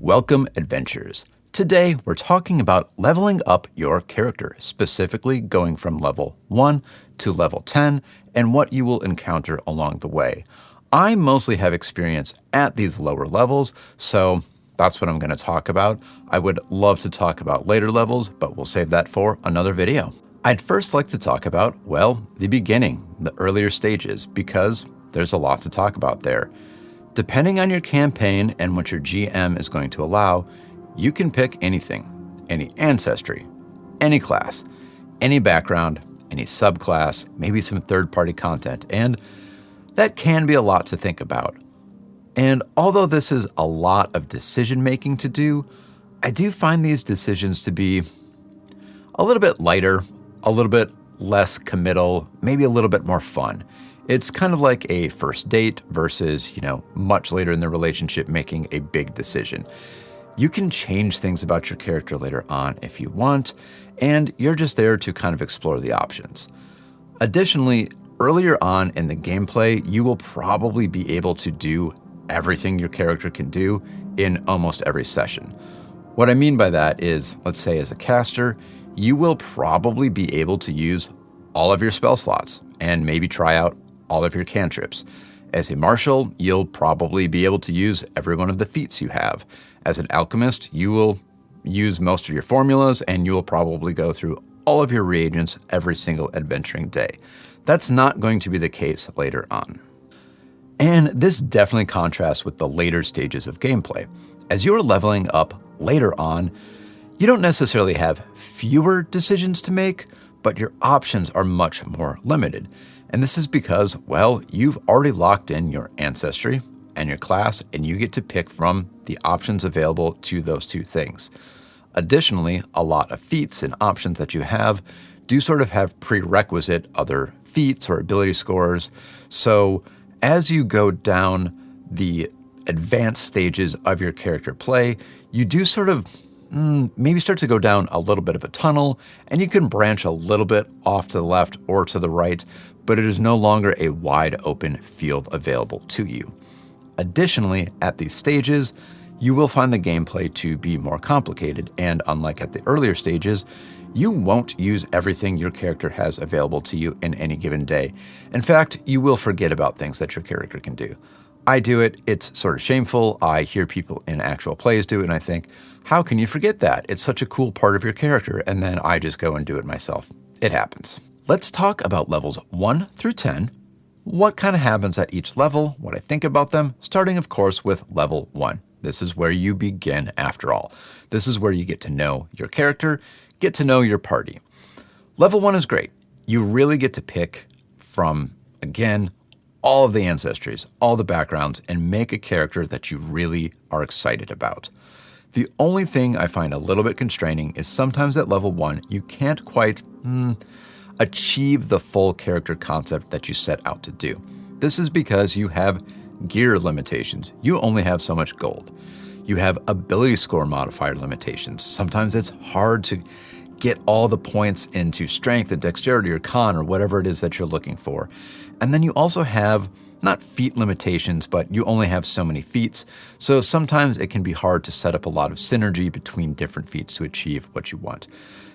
Welcome, adventurers. Today, we're talking about leveling up your character, specifically going from level 1 to level 10 and what you will encounter along the way. I mostly have experience at these lower levels, so that's what I'm going to talk about. I would love to talk about later levels, but we'll save that for another video. I'd first like to talk about, well, the beginning, the earlier stages, because there's a lot to talk about there. Depending on your campaign and what your GM is going to allow, you can pick anything, any ancestry, any class, any background, any subclass, maybe some third-party content, and that can be a lot to think about. And although this is a lot of decision-making to do, I do find these decisions to be a little bit lighter, a little bit less committal, maybe a little bit more fun. It's kind of like a first date versus, much later in the relationship making a big decision. You can change things about your character later on if you want, and you're just there to kind of explore the options. Additionally, earlier on in the gameplay, you will probably be able to do everything your character can do in almost every session. What I mean by that is, let's say as a caster, you will probably be able to use all of your spell slots and maybe try out all of your cantrips. As a martial, you'll probably be able to use every one of the feats you have. As an alchemist, you will use most of your formulas and you will probably go through all of your reagents every single adventuring day. That's not going to be the case later on. And this definitely contrasts with the later stages of gameplay. As you're leveling up later on, you don't necessarily have fewer decisions to make, but your options are much more limited. And this is because, well, you've already locked in your ancestry and your class, and you get to pick from the options available to those two things. Additionally, a lot of feats and options that you have do sort of have prerequisite other feats or ability scores. So as you go down the advanced stages of your character play, you do sort of maybe start to go down a little bit of a tunnel, and you can branch a little bit off to the left or to the right, but it is no longer a wide open field available to you. Additionally, at these stages, you will find the gameplay to be more complicated, and unlike at the earlier stages, you won't use everything your character has available to you in any given day. In fact, you will forget about things that your character can do. I do it, it's sort of shameful. I hear people in actual plays do it, and I think, how can you forget that? It's such a cool part of your character, and then I just go and do it myself. It happens. Let's talk about levels 1 through 10, what kind of happens at each level, what I think about them, starting of course with level 1. This is where you begin after all. This is where you get to know your character, get to know your party. Level 1 is great. You really get to pick from, again, all of the ancestries, all the backgrounds, and make a character that you really are excited about. The only thing I find a little bit constraining is sometimes at level 1, you can't quite achieve the full character concept that you set out to do. This is because you have gear limitations. You only have so much gold. You have ability score modifier limitations. Sometimes it's hard to get all the points into strength and dexterity or con or whatever it is that you're looking for. And then you also have not feat limitations, but you only have so many feats. So sometimes it can be hard to set up a lot of synergy between different feats to achieve what you want.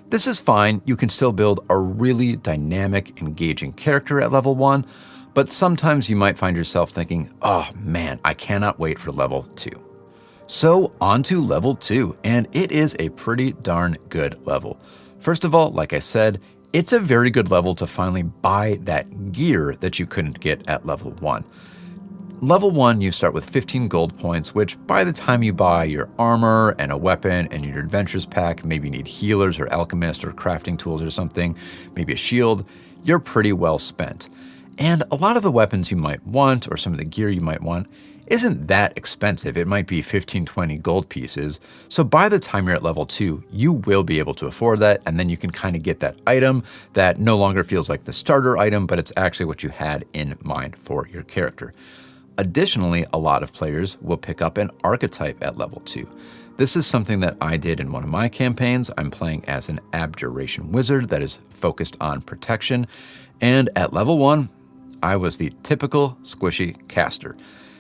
This is fine. You can still build a really dynamic, engaging character at level 1, but sometimes you might find yourself thinking, oh man, I cannot wait for level 2. So on to level 2, and it is a pretty darn good level. First of all, like I said, it's a very good level to finally buy that gear that you couldn't get at level 1. Level 1, you start with 15 gold points, which by the time you buy your armor and a weapon and your adventures pack, maybe you need healers or alchemist or crafting tools or something, maybe a shield, you're pretty well spent. And a lot of the weapons you might want or some of the gear you might want isn't that expensive. It might be 15, 20 gold pieces. So by the time you're at level 2, you will be able to afford that, and then you can kind of get that item that no longer feels like the starter item, but it's actually what you had in mind for your character. Additionally, a lot of players will pick up an archetype at level 2. This is something that I did in one of my campaigns. I'm playing as an abjuration wizard that is focused on protection, and at level 1, I was the typical squishy caster.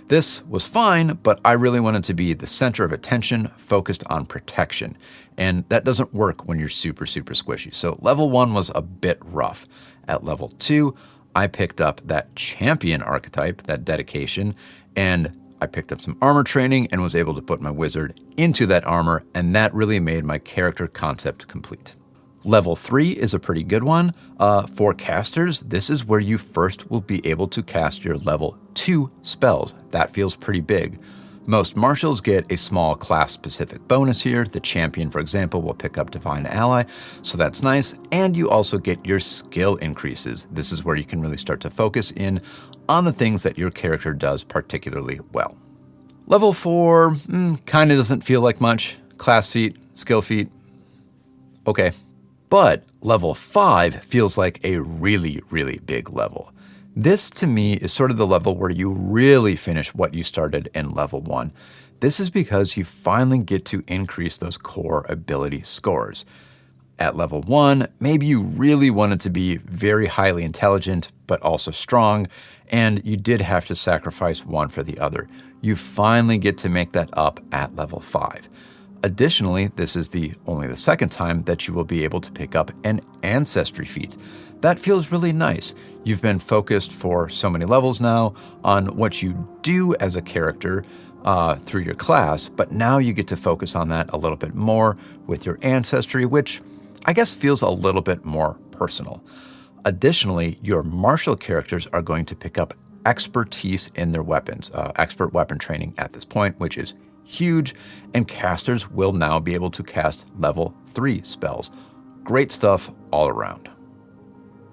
This was fine, but I really wanted to be the center of attention, focused on protection. And that doesn't work when you're super squishy. So level 1 was a bit rough. At level 2, I picked up that champion archetype, that dedication, and I picked up some armor training and was able to put my wizard into that armor, and that really made my character concept complete. Level 3 is a pretty good one. For casters, this is where you first will be able to cast your level 2 spells. That feels pretty big. Most marshals get a small class-specific bonus here. The champion, for example, will pick up Divine Ally, so that's nice. And you also get your skill increases. This is where you can really start to focus in on the things that your character does particularly well. Level 4 kind of doesn't feel like much. Class feat, skill feat, okay. But level 5 feels like a really big level. This, to me, is sort of the level where you really finish what you started in level 1. This is because you finally get to increase those core ability scores. At level 1, maybe you really wanted to be very highly intelligent, but also strong, and you did have to sacrifice one for the other. You finally get to make that up at level 5. Additionally, this is only the second time that you will be able to pick up an ancestry feat. That feels really nice. You've been focused for so many levels now on what you do as a character through your class, but now you get to focus on that a little bit more with your ancestry, which I guess feels a little bit more personal. Additionally, your martial characters are going to pick up expertise in their weapons, expert weapon training at this point, which is huge, and casters will now be able to cast level 3 spells. Great stuff all around.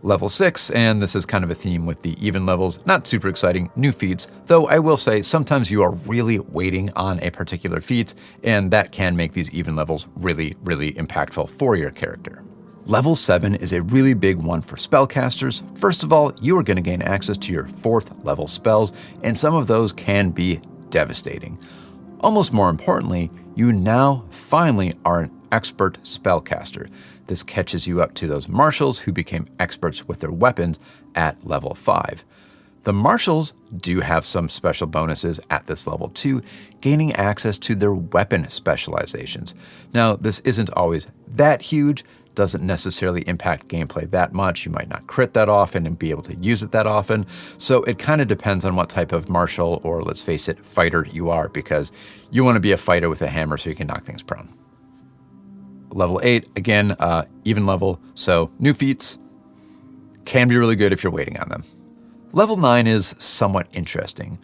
Level 6, and this is kind of a theme with the even levels, not super exciting, new feats, though I will say sometimes you are really waiting on a particular feat, and that can make these even levels really impactful for your character. Level 7 is a really big one for spellcasters. First of all, you are going to gain access to your 4th level spells, and some of those can be devastating. Almost more importantly, you now finally are an expert spellcaster. This catches you up to those marshals who became experts with their weapons at level 5. The marshals do have some special bonuses at this level too, gaining access to their weapon specializations. Now, this isn't always that huge, doesn't necessarily impact gameplay that much. You might not crit that often and be able to use it that often. So it kind of depends on what type of martial, or let's face it, fighter you are, because you want to be a fighter with a hammer so you can knock things prone. Level 8, again, even level, so new feats can be really good if you're waiting on them. Level 9 is somewhat interesting.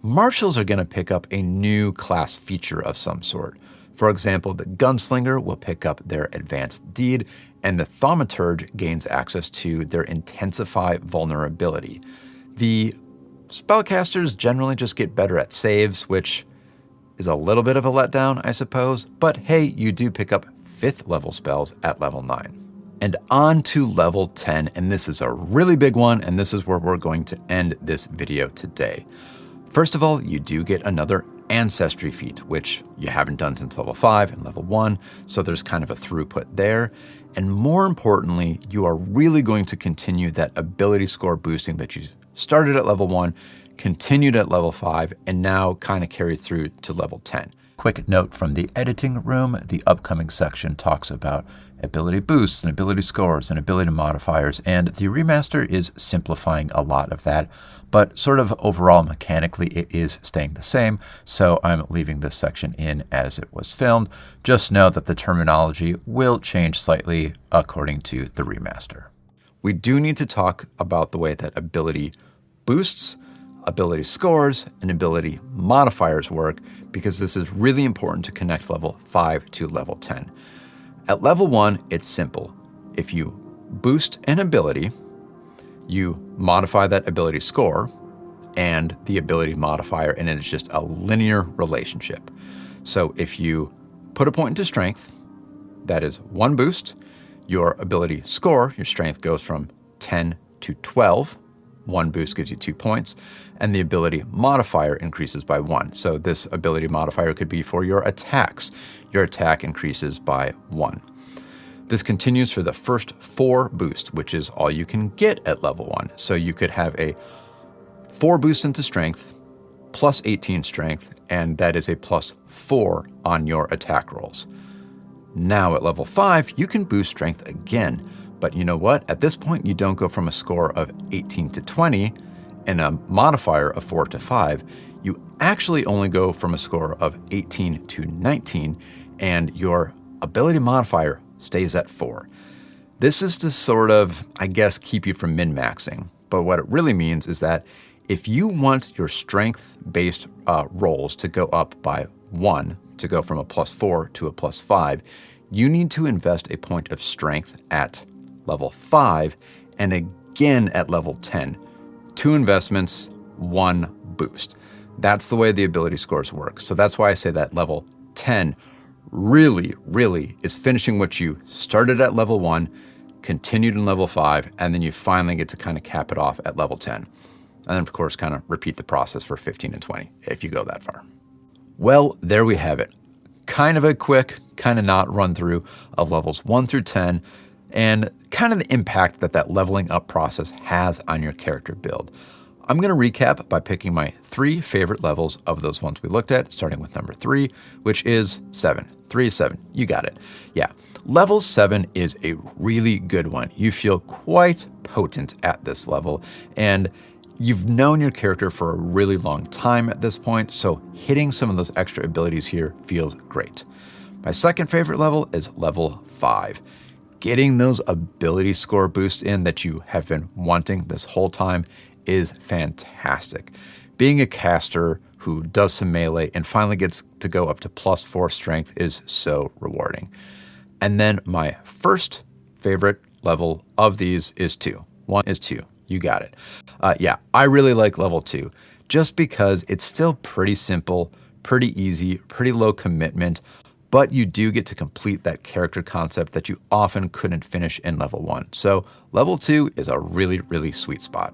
Marshals are going to pick up a new class feature of some sort. For example, the Gunslinger will pick up their Advanced Deed, and the Thaumaturge gains access to their Intensify Vulnerability. The spellcasters generally just get better at saves, which is a little bit of a letdown, I suppose, but hey, you do pick up 5th level spells at level 9. And on to level 10, and this is a really big one, and this is where we're going to end this video today. First of all, you do get another ancestry feat, which you haven't done since level 5 and level 1, so there's kind of a throughput there. And more importantly, you are really going to continue that ability score boosting that you started at level 1, continued at level 5, and now kind of carries through to level 10. Quick note from the editing room, the upcoming section talks about ability boosts and ability scores and ability modifiers, and the remaster is simplifying a lot of that, but sort of overall mechanically it is staying the same, so I'm leaving this section in as it was filmed. Just know that the terminology will change slightly according to the remaster. We do need to talk about the way that ability boosts, ability scores, and ability modifiers work, because this is really important to connect level 5 to level 10. At level 1, it's simple. If you boost an ability, you modify that ability score and the ability modifier, and it's just a linear relationship. So if you put a point into strength, that is 1 boost, your ability score, your strength goes from 10 to 12. 1 boost gives you 2 points, and the ability modifier increases by 1. So this ability modifier could be for your attacks. Your attack increases by 1. This continues for the first 4 boost, which is all you can get at level 1. So you could have a 4 boost into strength, plus 18 strength, and that is a plus 4 on your attack rolls. Now at level 5, you can boost strength again, but you know what? At this point, you don't go from a score of 18 to 20 and a modifier of 4 to 5. You actually only go from a score of 18 to 19, and your ability modifier stays at 4. This is to sort of, I guess, keep you from min-maxing, but what it really means is that if you want your strength-based rolls to go up by 1, to go from a plus 4 to a plus 5, you need to invest a point of strength at level 5 and again at level 10. 2 investments, 1 boost. That's the way the ability scores work. So that's why I say that level 10 really is finishing what you started at level 1, continued in level 5, and then you finally get to kind of cap it off at level 10. And then, of course, kind of repeat the process for 15 and 20 if you go that far. Well, there we have it. Kind of a quick, kind of not run through of levels 1 through 10 and kind of the impact that that leveling up process has on your character build. I'm going to recap by picking my 3 favorite levels of those ones we looked at, starting with number 3, which is 7. 3 is 7. You got it. Yeah. Level 7 is a really good one. You feel quite potent at this level, and you've known your character for a really long time at this point, so hitting some of those extra abilities here feels great. My second favorite level is level 5. Getting those ability score boosts in that you have been wanting this whole time is fantastic. Being a caster who does some melee and finally gets to go up to plus 4 strength is so rewarding. And then my first favorite level of these is 2. 1 is 2. You got it. Yeah, I really like level 2 just because it's still pretty simple, pretty easy, pretty low commitment, but you do get to complete that character concept that you often couldn't finish in level 1. So level 2 is a really sweet spot.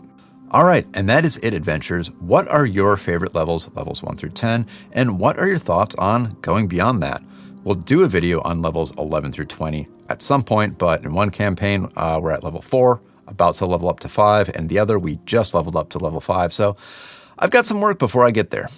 All right, and that is it, adventurers. What are your favorite levels 1 through 10, and what are your thoughts on going beyond that? We'll do a video on levels 11 through 20 at some point, but in one campaign, we're at level 4, about to level up to 5, and the other, we just leveled up to level 5, so I've got some work before I get there.